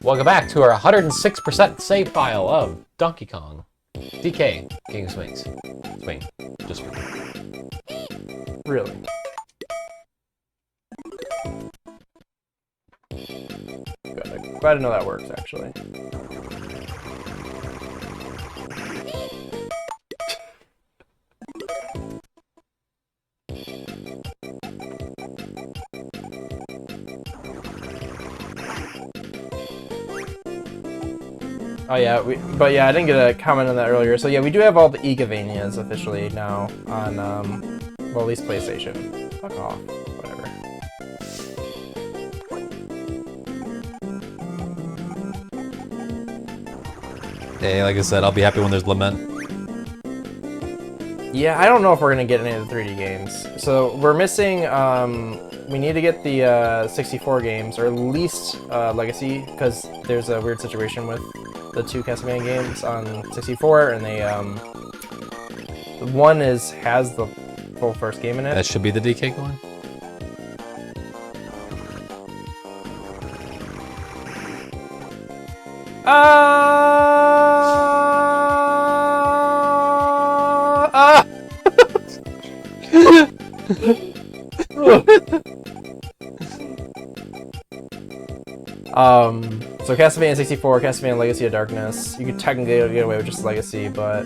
Welcome back to our 106% save file of Donkey Kong. DK, King of Swings. Swing. Just swing. Really? Good. Glad to know that works, actually. Oh yeah, but yeah, I didn't get a comment on that earlier. So yeah, we do have all the Egavanias officially now on, well, at least PlayStation. Fuck off. Whatever. Hey, like I said, I'll be happy when there's Lament. Yeah, I don't know if we're gonna get any of the 3D games. So we're missing, we need to get the 64 games, or at least Legacy, because there's a weird situation with the 2 Castlevania games on 64, and they, one has the full first game in it. That should be the DK one. So Castlevania 64, Castlevania Legacy of Darkness. You could technically get away with just Legacy, but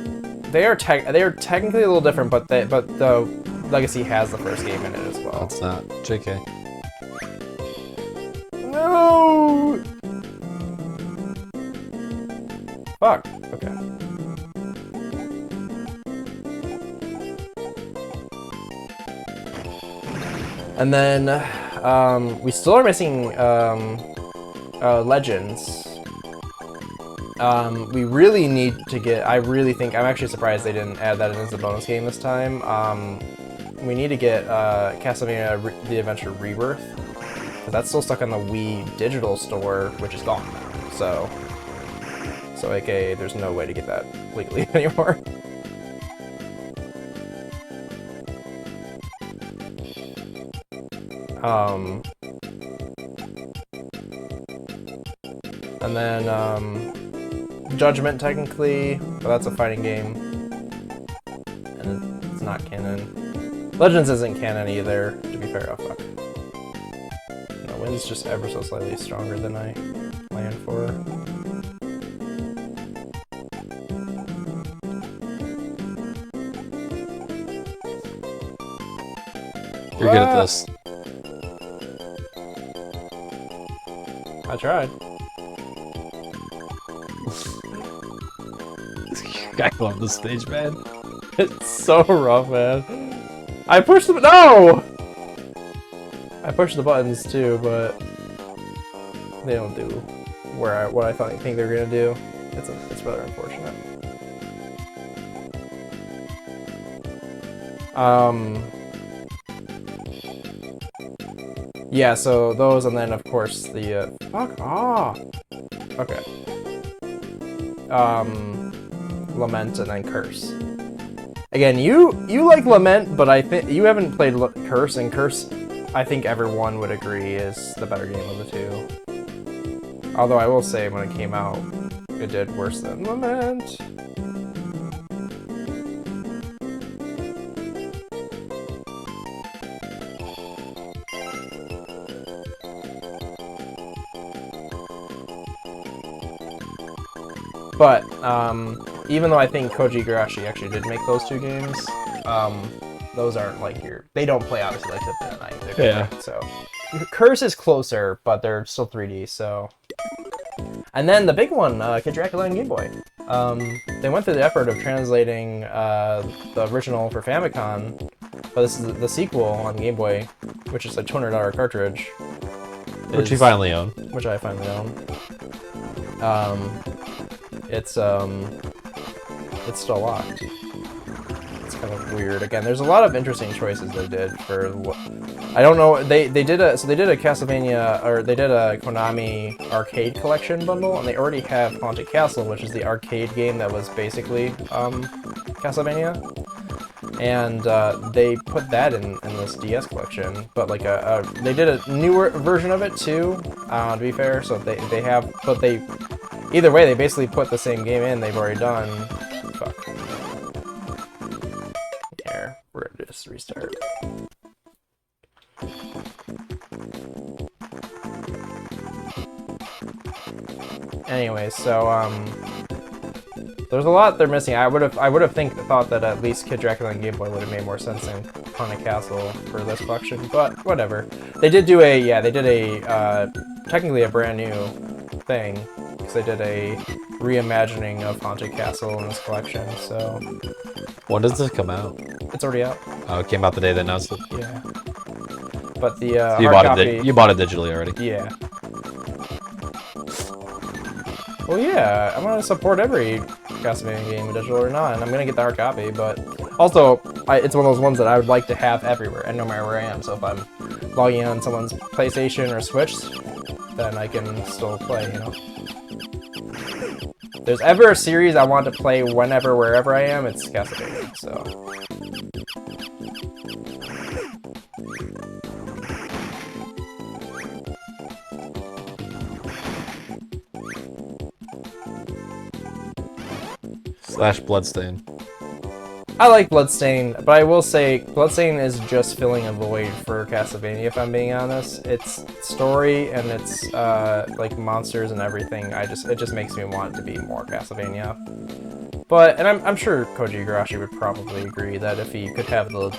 they are technically a little different. But the Legacy has the first game in it as well. It's not JK. No. Fuck. Okay. And then we still are missing Legends. We really need to get. I'm actually surprised they didn't add that in as a bonus game this time. We need to get Castlevania The Adventure Rebirth, because that's still stuck on the Wii Digital Store, which is gone now. So aka there's no way to get that legally anymore. And then Judgment technically, but that's a fighting game, and it's not canon. Legends isn't canon either, to be fair. Oh fuck. No, Wind's just ever so slightly stronger than I planned for. You're good at this. I tried. I love this stage, man. It's so rough, man. I pushed the no. I pushed the buttons too, but they don't do what I think they're gonna do. It's rather unfortunate. Yeah, so those, and then of course the fuck off. Okay. Lament and then Curse. Again, you like Lament, but I think you haven't played Curse, and Curse, I think everyone would agree, is the better game of the two. Although I will say, when it came out, it did worse than Lament. But even though I think Koji Igarashi actually did make those 2 games, those aren't like they don't play obviously like Symphony of the Night. Yeah. So Curse is closer, but they're still 3D. So, and then the big one, Kid Dracula on Game Boy. They went through the effort of translating the original for Famicom, but this is the sequel on Game Boy, which is a $200 cartridge. Which you finally own. Which I finally own. It's still locked. It's kind of weird. Again, there's a lot of interesting choices they did for. I don't know. They did a Castlevania, or they did a Konami arcade collection bundle, and they already have Haunted Castle, which is the arcade game that was basically Castlevania. and they put that in this DS collection. But like they did a newer version of it too. To be fair, so they have, but they either way they basically put the same game in they've already done. Fuck. Here, we're gonna just restart. Anyway, so there's a lot they're missing. I would have thought that at least Kid Dracula and Game Boy would have made more sense than Haunted Castle for this collection, but whatever. They did do technically a brand new thing, because they did a reimagining of Haunted Castle in this collection. So when does this come out? it's already out. Oh, it came out the day they announced it. Yeah. But the So hard copy. you bought it digitally already. Yeah. Well, yeah, I'm gonna support every Castlevania game, digital or not, and I'm gonna get the hard copy. But also, it's one of those ones that I would like to have everywhere, and no matter where I am. So if I'm logging on someone's PlayStation or Switch, then I can still play. You know, if there's ever a series I want to play whenever, wherever I am, it's Castlevania. So. / Bloodstain. I like Bloodstain, but I will say Bloodstain is just filling a void for Castlevania, if I'm being honest. Its story and its like monsters and everything, it just makes me want it to be more Castlevania. But I'm sure Koji Igarashi would probably agree that if he could have the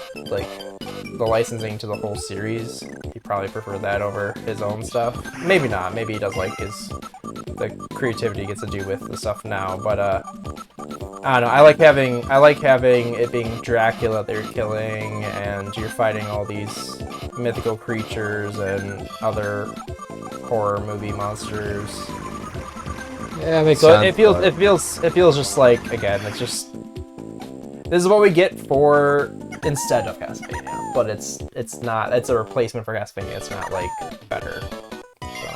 licensing to the whole series, he'd probably prefer that over his own stuff. Maybe not. Maybe he does like the creativity gets to do with the stuff now, but I don't know. I like having it being Dracula that you're killing, and you're fighting all these mythical creatures and other horror movie monsters. Yeah, it makes so sense. It feels just like, again, it's just, this is what we get for instead of Castlevania, but it's not. It's a replacement for Castlevania. It's not like better. So.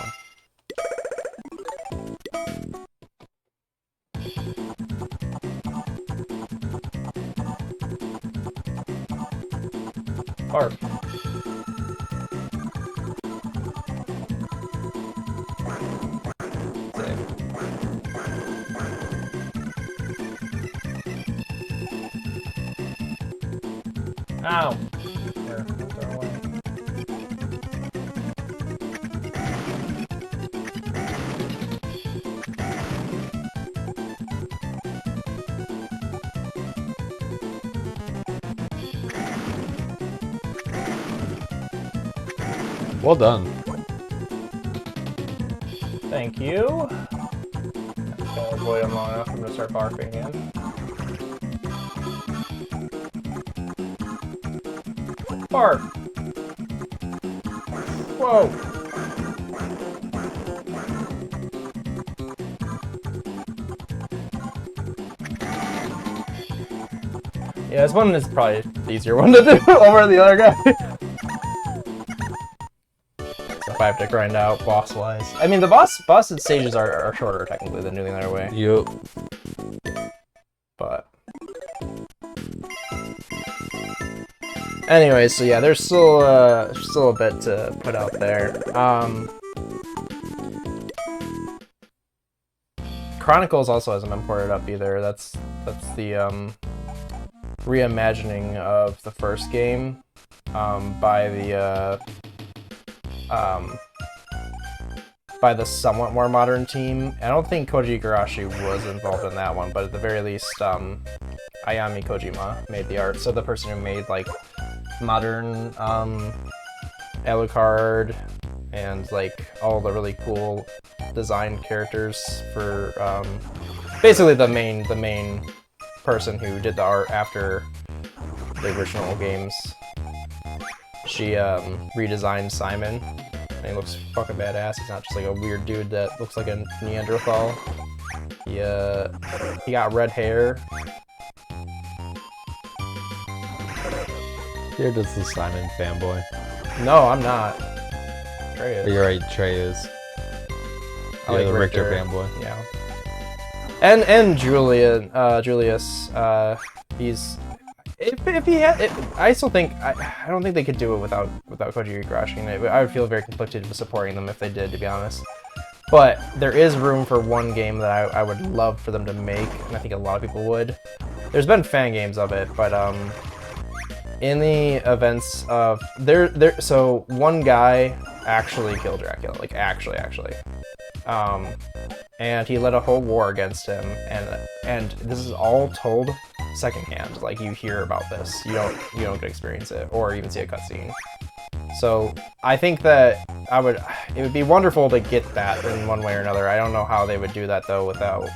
Harp. Ow! Here, throw away. Well done. Thank you. Just gotta avoid him long enough. I'm gonna start barking again. Bark! Whoa! Yeah, this one is probably the easier one to do over the other guy. So if I have to grind out boss-wise. I mean, the boss stages are shorter, technically, than doing the other way. Yup. But... anyway, so yeah, there's still a bit to put out there. Chronicles also hasn't been ported up either. That's the reimagining of the first game by the somewhat more modern team. I don't think Koji Igarashi was involved in that one, but at the very least, Ayami Kojima made the art. So the person who made like modern Alucard and like all the really cool designed characters for basically the main person who did the art after the original games. She redesigned Simon, and he looks fucking badass. He's not just like a weird dude that looks like a Neanderthal. He got red hair. You're just a Simon fanboy. No, I'm not. Trey is. You're right, Trey is. I You're like the Richter fanboy. Yeah. And Julius, If he had, I still think I don't think they could do it without Koji Igarashi. And I would feel very conflicted with supporting them if they did, to be honest. But there is room for one game that I would love for them to make, and I think a lot of people would. There's been fan games of it, but in the events of so one guy actually killed Dracula, like actually, and he led a whole war against him, and this is all told secondhand. Like, you hear about this, you don't get to experience it or even see a cutscene. So I think that it would be wonderful to get that in one way or another. I don't know how they would do that though without.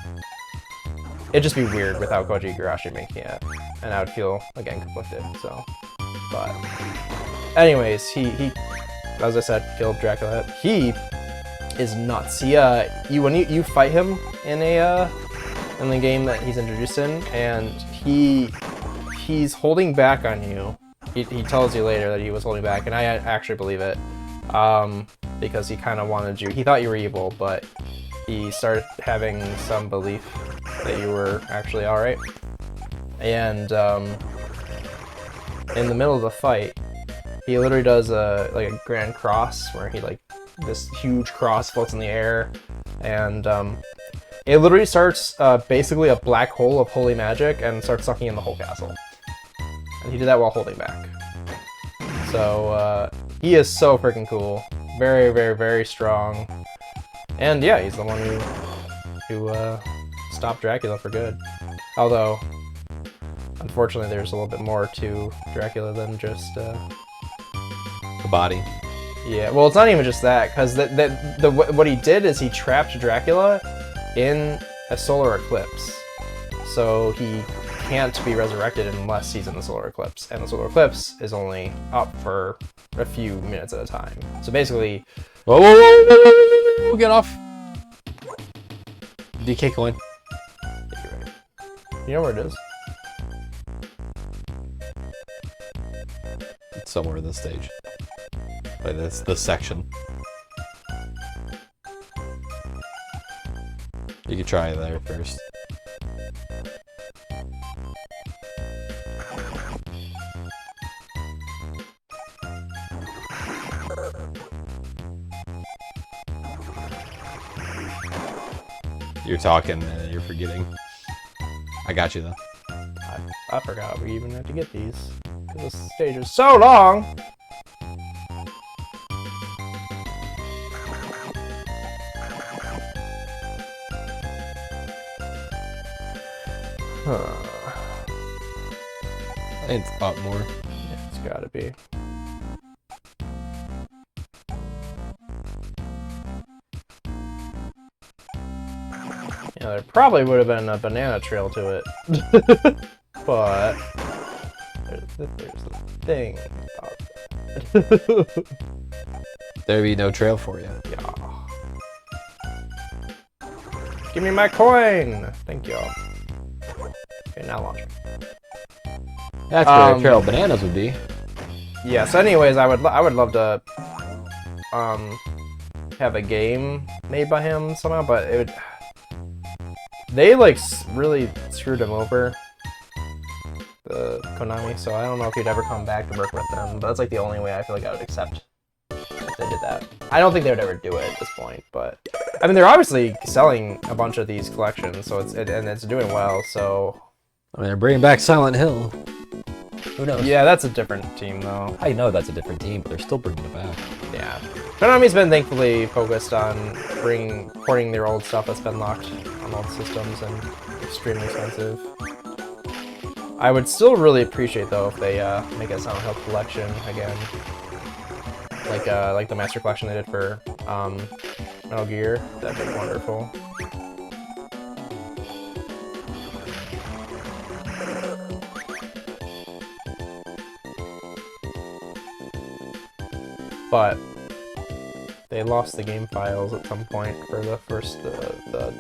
It'd just be weird without Koji Igarashi making it, and I would feel again conflicted. So, but anyways, he as I said, killed Dracula. He is nuts. When you fight him in the game that he's introduced in, and he's holding back on you. He tells you later that he was holding back, and I actually believe it, because he kind of wanted you. He thought you were evil, but he started having some belief that you were actually all right. And in the middle of the fight, he literally does like a grand cross where he this huge cross floats in the air, and it literally starts basically a black hole of holy magic and starts sucking in the whole castle. And he did that while holding back. So he is so freaking cool. Very, very, very strong. And yeah, he's the one who stopped Dracula for good. Although, unfortunately, there's a little bit more to Dracula than just the body. Yeah, well, it's not even just that, because what he did is he trapped Dracula in a solar eclipse. So he can't be resurrected unless he's in the solar eclipse, and the solar eclipse is only up for a few minutes at a time. So basically, whoa, get off! DK coin. You're right. You know where it is? It's somewhere in this stage. Like this section. You could try there first. You're talking and you're forgetting. I got you though. I forgot we even had to get these, because this stage is so long! It's up more. Yeah, it's gotta be. Yeah, there probably would have been a banana trail to it. But there's a thing about that. There'd be no trail for you. Yeah. Give me my coin! Thank you. Okay, now launch. That's where the trail of bananas would be. Yeah, so anyways, I would love to have a game made by him somehow, but it would... They really screwed him over, the Konami, so I don't know if he'd ever come back to work with them, but that's like the only way I feel like I would accept if they did that. I don't think they would ever do it at this point, but I mean, they're obviously selling a bunch of these collections, so it's doing well, so... I mean, they're bringing back Silent Hill. Who knows? Yeah, that's a different team, though. I know that's a different team, but they're still bringing it back. Yeah. Konami's been thankfully focused on porting their old stuff that's been locked on old systems and extremely expensive. I would still really appreciate, though, if they make a Silent Hill collection again. Like the Master Collection they did for Metal Gear. That'd be wonderful. But they lost the game files at some point for the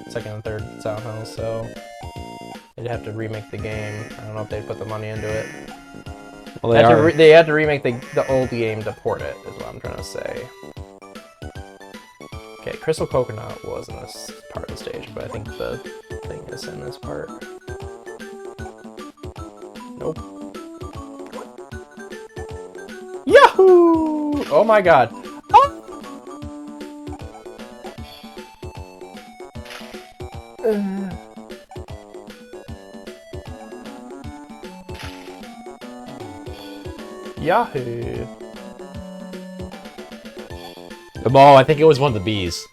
second and third Silent Hill, so they'd have to remake the game. I don't know if they'd put the money into it. Well, they had to remake the old game to port it, is what I'm trying to say. Okay, Crystal Coconut was in this part of the stage, but I think the thing is in this part. Nope. Oh my god. Ah! Yahoo! Oh, I think it was one of the bees.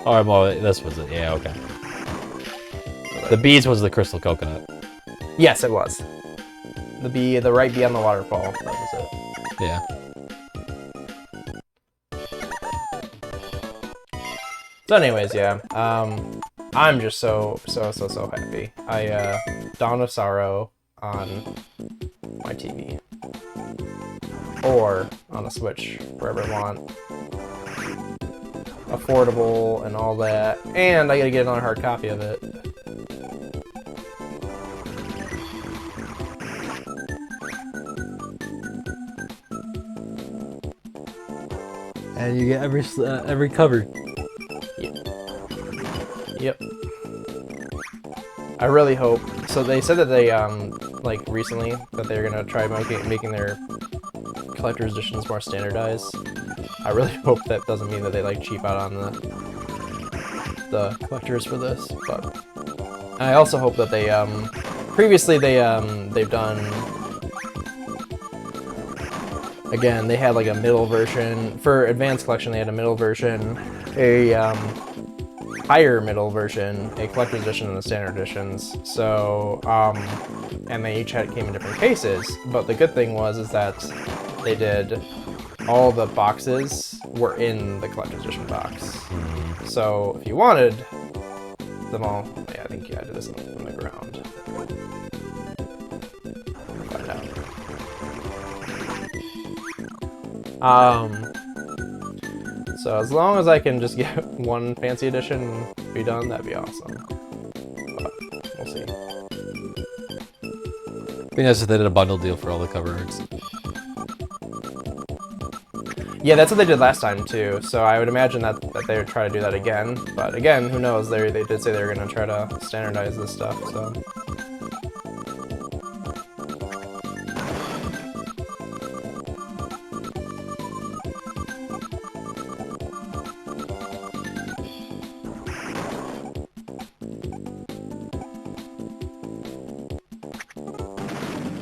Oh, well, this was it. Yeah, okay. The bees was the crystal coconut. Yes, it was. The right bee on the waterfall. That was it. Yeah. So anyways, yeah. I'm just so happy. Dawn of Sorrow on my TV. Or on a Switch, wherever I want. Affordable and all that. And I gotta get another hard copy of it. And you get every cover. Yep. I really hope. So they said that they like recently that they're gonna try making their collector's editions more standardized. I really hope that doesn't mean that they like cheap out on the collectors for this. But I also hope that they previously they've done. Again, they had like a middle version for Advanced Collection. They had a middle version, a higher middle version, a collector's edition, and the standard editions. So, and they each came in different cases. But the good thing is that they did all the boxes were in the collector's edition box. So if you wanted them all, yeah, I think I did this on the ground. Find out. So as long as I can just get one fancy edition and be done, that'd be awesome. But we'll see. Be nice if they did a bundle deal for all the cover arts. Yeah, that's what they did last time too. So I would imagine that they would try to do that again. But again, who knows? They did say they were going to try to standardize this stuff. So.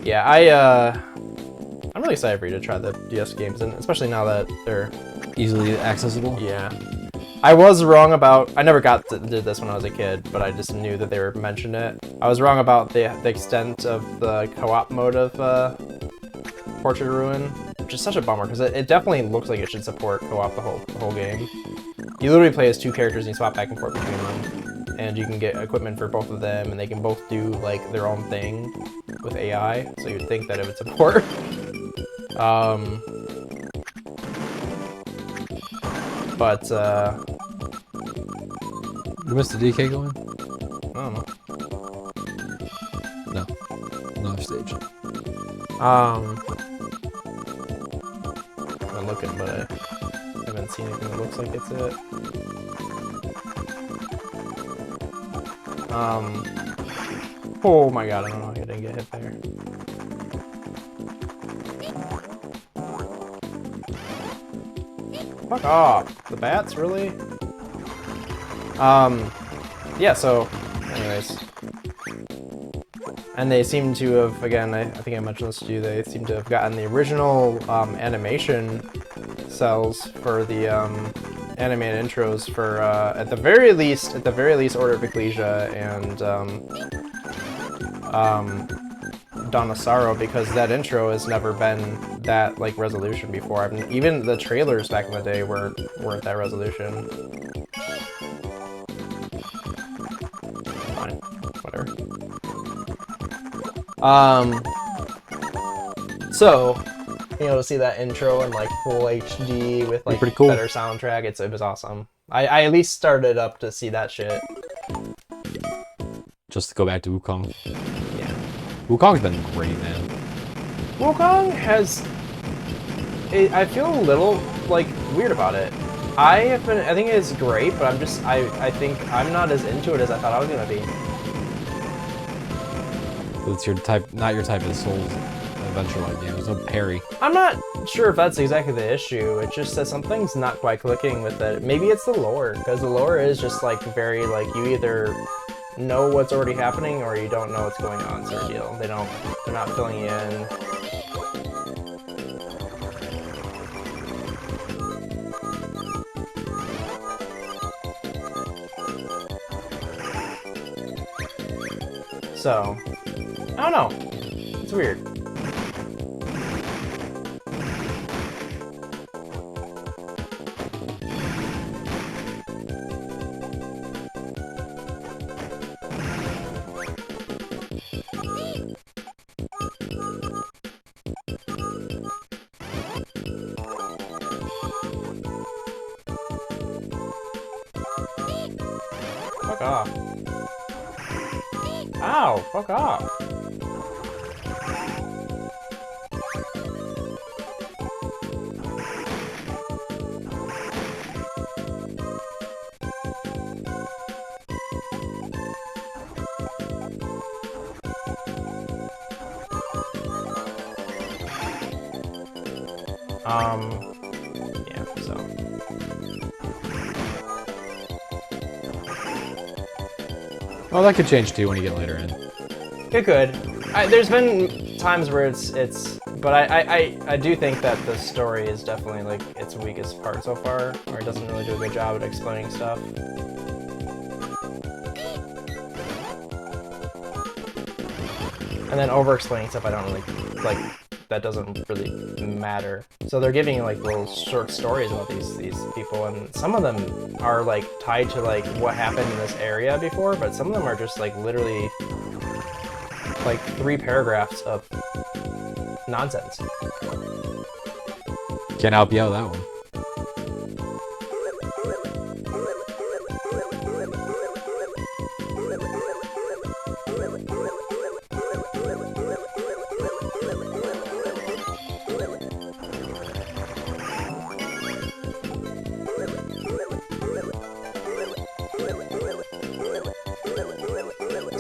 Yeah, I'm really excited for you to try the DS games, and especially now that they're easily accessible. Yeah, I was wrong about. I never did this when I was a kid, but I just knew that they were mentioned it. I was wrong about the extent of the co-op mode of Portrait of Ruin, which is such a bummer because it definitely looks like it should support co-op the whole game. You literally play as two characters and you swap back and forth between them, and you can get equipment for both of them, and they can both do like their own thing with AI. So you'd think that it would support. But You missed the DK going? I don't know. No. Another stage. I'm looking, but I haven't seen anything that looks like it's it. Oh my god, I don't know how I didn't get hit there. Fuck off! The bats, really? Yeah, so, anyways. And they seem to have, again, I think I mentioned this to you, they seem to have gotten the original animation cells for the animated intros for, at the very least, Order of Ecclesia and Dawn of Sorrow, because that intro has never been that like resolution before. Even the trailers back in the day weren't that resolution. Fine, whatever. So, you know, to see that intro in like full HD with like pretty cool. Better soundtrack, it was awesome. I at least started up to see that shit. Just to go back to Wukong. Yeah. Wukong's been great, man. Wukong has... I feel a little, like, weird about it. I think it's great, but I think I'm not as into it as I thought I was gonna be. It's your type, not your type of Souls adventure-like game. There's no parry. I'm not sure if that's exactly the issue. It's just that something's not quite clicking with it. Maybe it's the lore, because the lore is just like very like you either know what's already happening or you don't know what's going on sort of deal. They're not filling you in. So, I don't know. It's weird. Fuck off. Ow, fuck off. Yeah, so. Oh, that could change too when you get later in. It could. There's been times where but I do think that the story is definitely like its weakest part so far, or it doesn't really do a good job at explaining stuff. And then over-explaining stuff I don't really like. That doesn't really matter. So they're giving like little short stories about these people, and some of them are like tied to like what happened in this area before, but some of them are just like literally like 3 paragraphs of nonsense. Can't help you out with that one.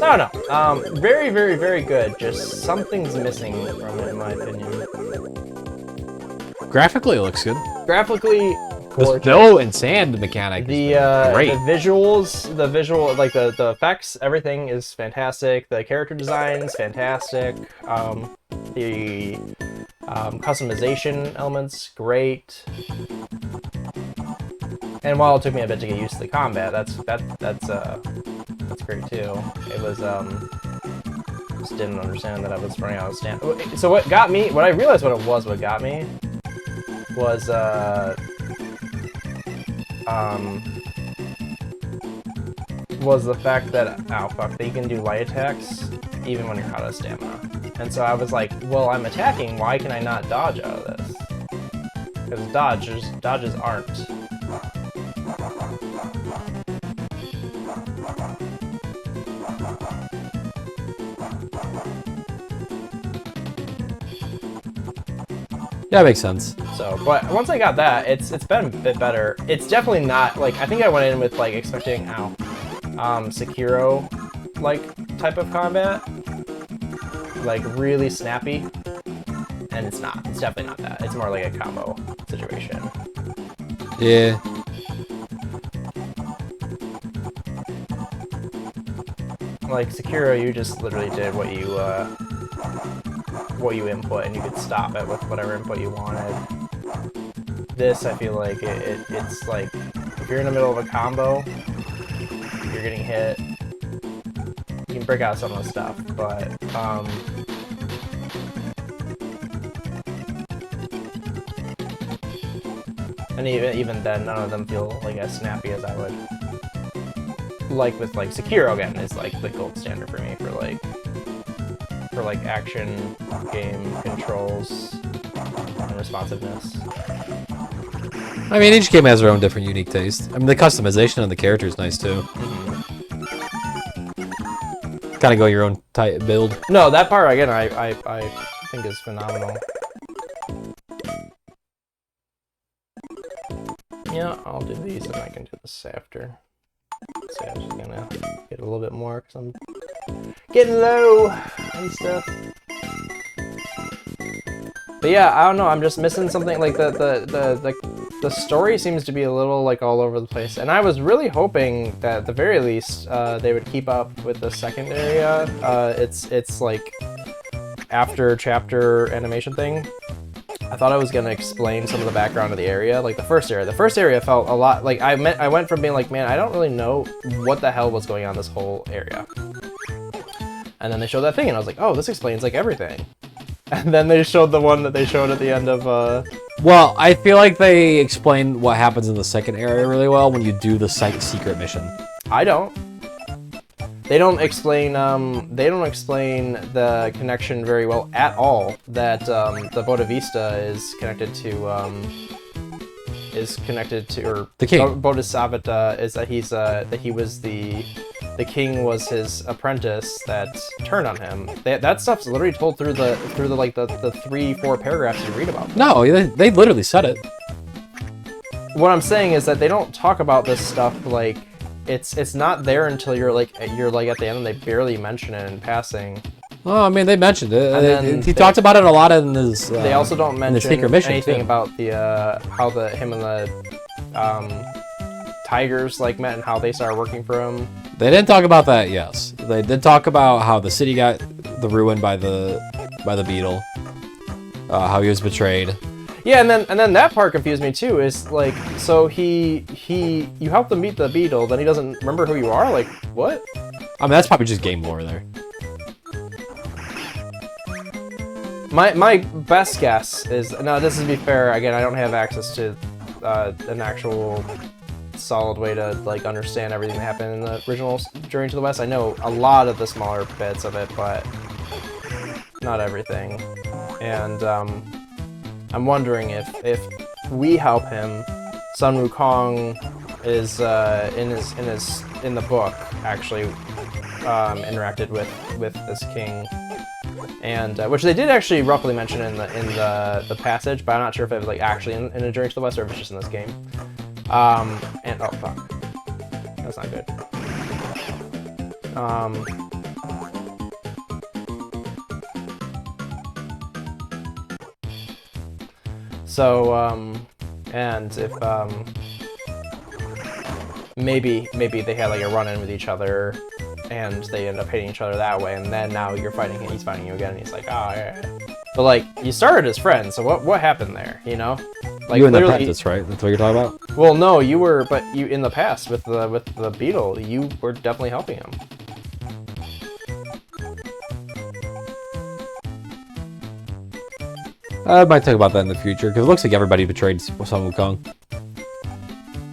I don't know. Very, very, very good. Just something's missing from it, in my opinion. Graphically, it looks good. Graphically, the snow and sand mechanic. The visuals, like the effects, everything is fantastic. The character design is fantastic. The customization elements, great. And while it took me a bit to get used to the combat, that's great too. It was just didn't understand that I was running out of stamina. So what I realized what got me was the fact that that you can do light attacks even when you're out of stamina. And so I was like, well, I'm attacking, why can I not dodge out of this? Because dodges aren't. Yeah, that makes sense. So, but once I got that, it's been a bit better. It's definitely not like, I think I went in with like expecting Sekiro like type of combat, like really snappy, and it's not. It's definitely not that. It's more like a combo situation. Yeah. Like Sekiro, you just literally did what you input, and you could stop it with whatever input you wanted. This, I feel like it's like if you're in the middle of a combo, you're getting hit, you can break out some of the stuff, but and even then, none of them feel like as snappy as I would like with like Sekiro. Again, is like the gold standard for me for like action game controls and responsiveness. I mean, each game has their own different unique taste. I mean, the customization of the character is nice too. Kind of go your own type build. No, that part again, I think is phenomenal. Yeah, I'll do these and I can do this after. So I'm just gonna get a little bit more because I'm getting low and stuff. But yeah, I don't know. I'm just missing something. Like the story seems to be a little like all over the place, and I was really hoping that at the very least they would keep up with the second area. It's like after chapter animation thing. I thought I was gonna explain some of the background of the area, like the first area. The first area felt a lot like I went from being like, man, I don't really know what the hell was going on in this whole area. And then they showed that thing, and I was like, oh, this explains like everything. And then they showed the one that they showed at the end of. Well, I feel like they explain what happens in the second area really well when you do the secret mission. I don't. They don't explain the connection very well at all. That the Bodavista is connected to or the king. Bodhisattva is that he was the king was his apprentice that turned on him. That stuff's literally told through the 3-4 paragraphs you read about. No, they literally said it. What I'm saying is that they don't talk about this stuff like. It's not there until you're like at the end, and they barely mention it in passing. Oh, I mean, they mentioned it. He talked about it a lot in his. They also don't mention anything too. about the how him and the tigers like met and how they started working for him. They didn't talk about that. Yes, they did talk about how the city got ruined by the beetle. How he was betrayed. Yeah, and then that part confused me too. Is like, so you helped him meet the beetle, then he doesn't remember who you are. Like, what? I mean, that's probably just game lore there. My best guess is, no, this is to be fair. Again, I don't have access to an actual solid way to like understand everything that happened in the original Journey to the West. I know a lot of the smaller bits of it, but not everything. And I'm wondering if we help him, Sun Wukong is in the book actually interacted with this king, and which they did actually roughly mention in the passage, but I'm not sure if it was like actually in A Journey to the West or if it's just in this game. And oh fuck, that's not good. So, and if, maybe they had like a run-in with each other, and they end up hating each other that way, and then now you're fighting him, he's fighting you again, and he's like, oh, yeah. But like, you started as friends, so what happened there, you know? Like, you in the practice, right? That's what you're talking about? Well, no, you were, but you, in the past, with the beetle, you were definitely helping him. I might talk about that in the future, because it looks like everybody betrayed Sun Wukong.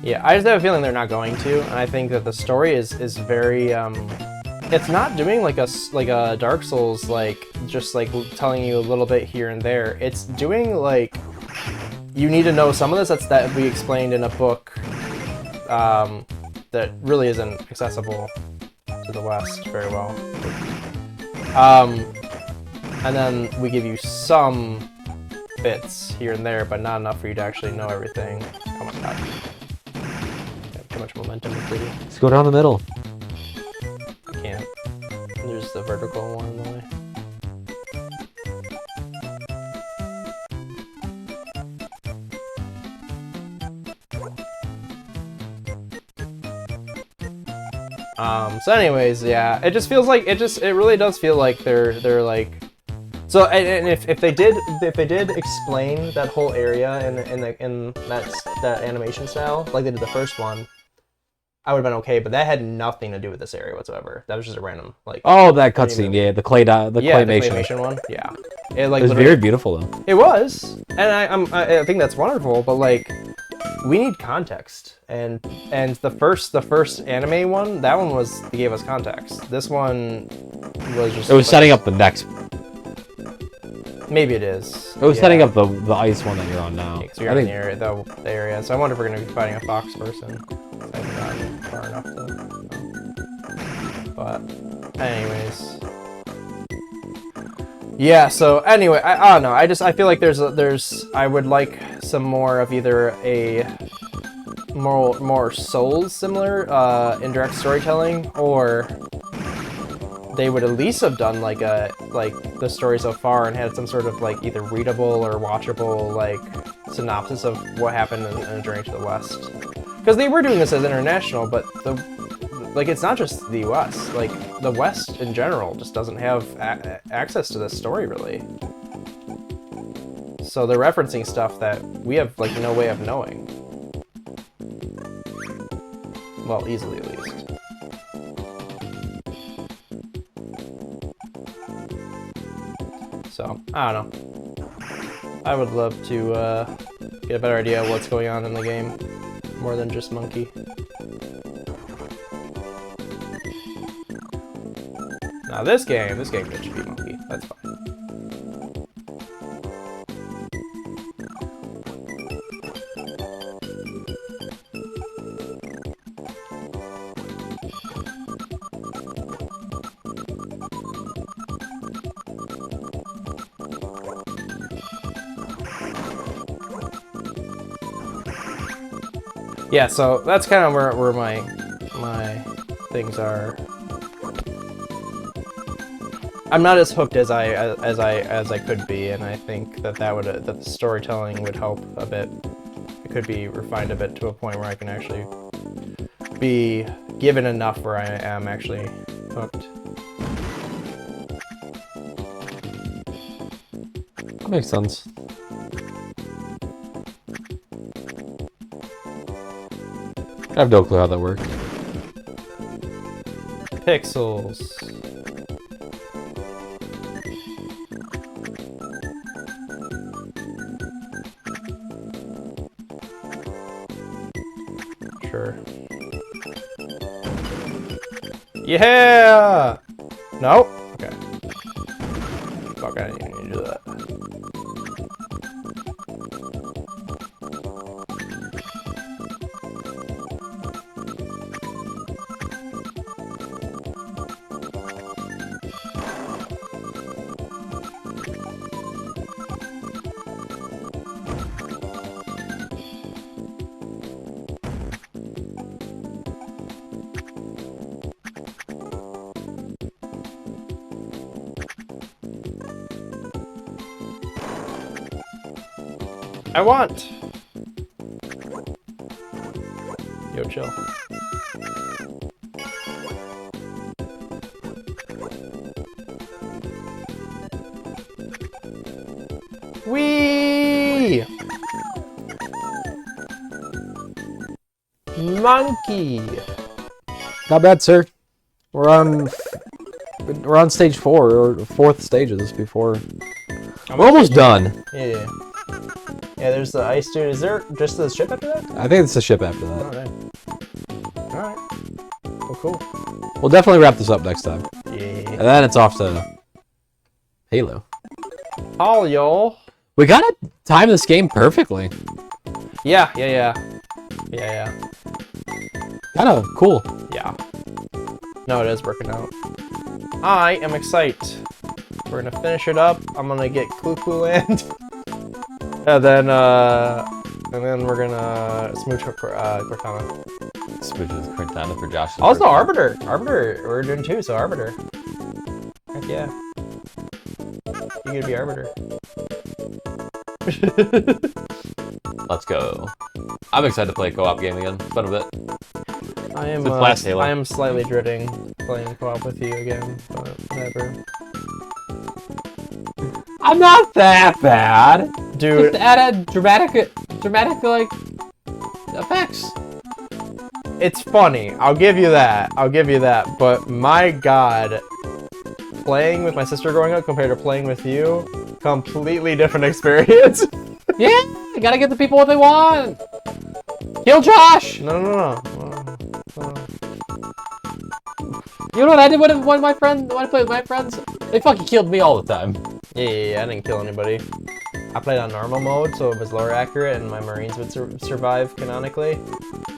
Yeah, I just have a feeling they're not going to, and I think that the story is very, it's not doing like a Dark Souls, like, just like telling you a little bit here and there. It's doing like, you need to know some of this that we explained in a book, that really isn't accessible to the West very well. And then we give you some bits here and there, but not enough for you to actually know everything. Oh my god. Too much momentum with DIDDY. Let's go down the middle. I can't. There's the vertical one in the way. So anyways, yeah, it just feels like, it really does feel like they're like, so, and if they did explain that whole area in that animation style, like they did the first one, I would have been okay, but that had nothing to do with this area whatsoever. That was just a random, like... Oh, that cutscene, yeah, the claymation one, yeah. It was very beautiful, though. It was, and I think that's wonderful, but, like, we need context, and the first anime one, that one gave us context. This one was just... It was setting up the next... Maybe it is. It was setting up the ice one that you're on now. Yeah, so you're in the area, so I wonder if we're going to be fighting a fox person. I haven't gotten far enough to... But, anyways... Yeah, so anyway, I don't know, I feel like I would like some more of either a more Souls similar indirect storytelling, or they would at least have done like the story so far and had some sort of like either readable or watchable like synopsis of what happened in A Journey to the West. Because they were doing this as international, but it's not just the US. Like the West in general just doesn't have access to this story really. So they're referencing stuff that we have like no way of knowing. Well, easily at least. So, I don't know. I would love to get a better idea of what's going on in the game, more than just Monkey. Now this game should be Monkey. That's fine. Yeah, so that's kind of where my things are. I'm not as hooked as I could be, and I think that the storytelling would help a bit. It could be refined a bit to a point where I can actually be given enough where I am actually hooked. That makes sense. I have no clue how that works. Pixels. Sure. Yeah! No? Okay. Fuck, I didn't even need to do that. I want! Yo, chill. Whee! Monkey! Not bad, sir. We're on stage 4 or 4th stages before. We're almost done. Yeah. Yeah, there's the ice dude. Is there just the ship after that? I think it's the ship after that. Alright. Well, cool. We'll definitely wrap this up next time. Yeah. And then it's off to Halo. All y'all. We gotta time this game perfectly. Yeah. Kinda cool. Yeah. No, it is working out. I am excited. We're gonna finish it up. I'm gonna get Clue Clue Land. And then we're gonna smooch Cortana. Smooch with Cortana for Josh. Also, Arbiter. Arbiter, we're doing 2, so Arbiter. Heck yeah. You get to be Arbiter. Let's go. I'm excited to play a co-op game again. Fun of it. I am. With last Halo. I am slightly dreading playing co-op with you again, but whatever. I'm not that bad, dude. Just add dramatic like effects. It's funny. I'll give you that. But my God, playing with my sister growing up compared to playing with you, completely different experience. Yeah, you gotta give the people what they want. Kill Josh. No. You know what I did when I played with my friends? They fucking killed me all the time. Yeah, I didn't kill anybody. I played on normal mode, so it was lower accurate, and my Marines would survive canonically.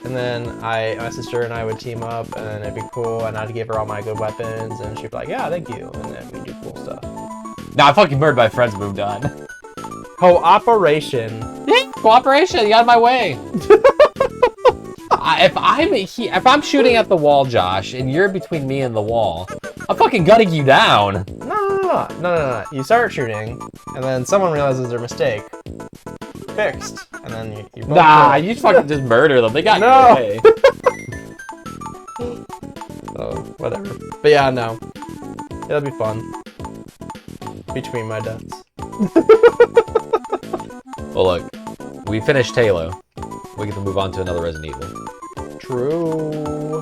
And then my sister and I would team up, and then it'd be cool, and I'd give her all my good weapons, and she'd be like, yeah, thank you, and then we'd do cool stuff. Nah, I fucking murdered my friends, moved on. Cooperation. Yeah, cooperation, you got in my way. If I'm shooting at the wall, Josh, and you're between me and the wall, I'm fucking gutting you down. No. You start shooting, and then someone realizes their mistake. Fixed, and then you both Nah, you fucking just murder them. They got No. you away. Oh, whatever. But yeah, no. It'll be fun. Between my deaths. Well, look, we finished Halo. We get to move on to another Resident Evil. True.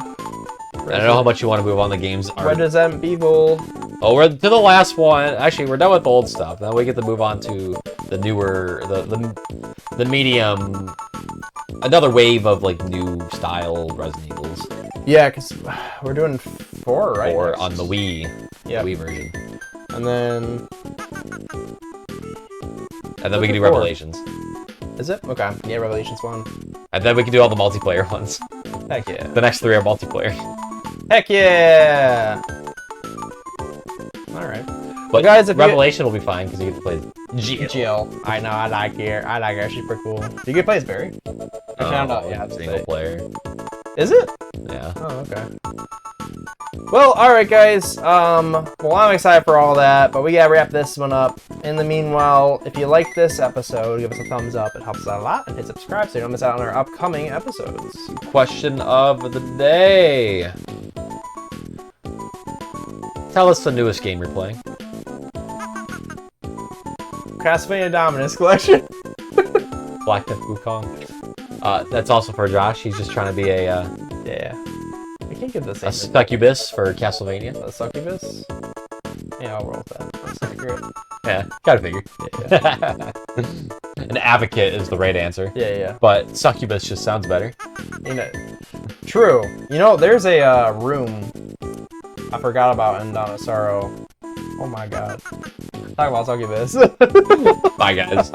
I don't know how much you want to move on the games. Resident Evil. Oh, we're to the last one. Actually, we're done with the old stuff. Now we get to move on to the newer, the medium, another wave of like new style Resident Evils. Yeah, because we're doing 4, right? Or on the Wii, yep. Wii version. And then... And then we can do Revelations. Is it? Okay. Yeah, Revelations 1. And then we can do all the multiplayer ones. Heck yeah. The next 3 are multiplayer. Heck yeah! Alright. But guys, if Revelation will be fine because you get to play Jill. I know, I like her. I like her. She's pretty cool. Do you get to play as Barry? I found out. Yeah, it's single player. Is it? Yeah. Oh, okay. Well, alright guys, well I'm excited for all that, but we gotta wrap this one up. In the meanwhile, if you like this episode, give us a thumbs up, it helps us out a lot, and hit subscribe so you don't miss out on our upcoming episodes. Question of the day. Tell us the newest game you're playing. Castlevania Dominus Collection. Black Death Wukong. That's also for Josh, he's just trying to be a... Yeah. I can't give the same. A succubus for Castlevania. A succubus? Yeah, I'll roll with that. That's accurate. Yeah, gotta figure. Yeah. An advocate is the right answer. Yeah. But succubus just sounds better. You know, true. You know, there's a room I forgot about in Dawn of Sorrow. Oh my god. Talk about succubus. Bye, guys.